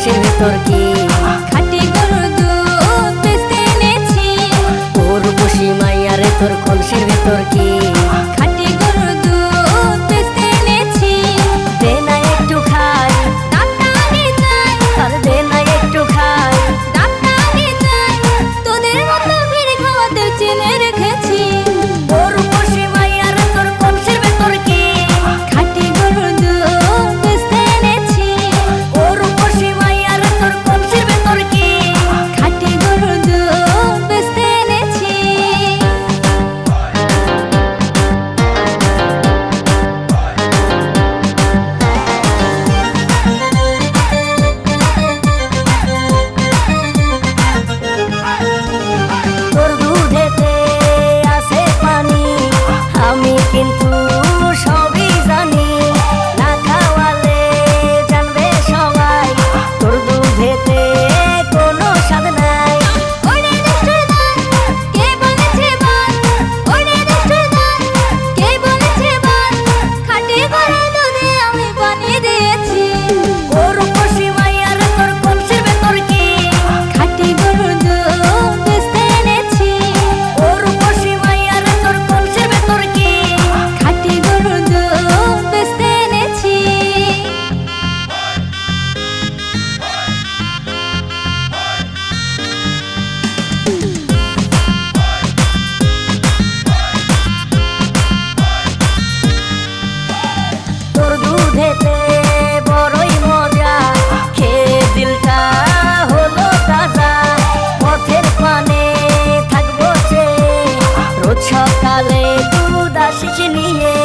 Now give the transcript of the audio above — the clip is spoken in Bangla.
কলসির ভেতর কি খাঁটি গরুর দুধ বেচতে এনেছি। উর্বশী মাইয়া রে তোর কলসির ভেতর কি খাঁটি গরুর দুধ বেচতে এনেছি। দে না একটু খাই, ডাক্তারি চাই, আর দে না একটু খাই। ডাক্তারি চাই, তোদের মতো ভিড় খাওয়াতে চেনে রেখেছি। উর্বশী মাইয়া রে তোর কলসির ভেতর কি খাঁটি গরুর দুধ বেচতে এনেছি। উর্বশী মাইয়া রে তোর কলসির ভেতর কি খাঁটি গরুর দুধ বেচতে এনেছি। তোর দুধেতে আছে পানি, আমি কিন্তু সবই জানি। না খাওয়ালে জানবে সবাই তোর দুধেতে কোনো স্বাদ নাই। ওরে দুষ্টুর দল, কে বলেছে বল? ওরে দুষ্টুর দল, কে বলেছে বল? খাঁটি গরুর দুধে আমি পানি দিয়েছি। উর্বশী মাইয়া রে তোর কলসির ভেতর কি খাঁটি গরুর দুধ বেচতে এনেছি। উর্বশী মাইয়া রে তোর কলসির ভেতর কি খাঁটি গরুর দুধ বেচতে এনেছি। তোর দুধেতে বড়ই মজা, খেয়ে দিলটা হলো তাজা। পথের পানে থাকবো চেয়ে, রোজ সকালে দুধ আসিস নিয়ে।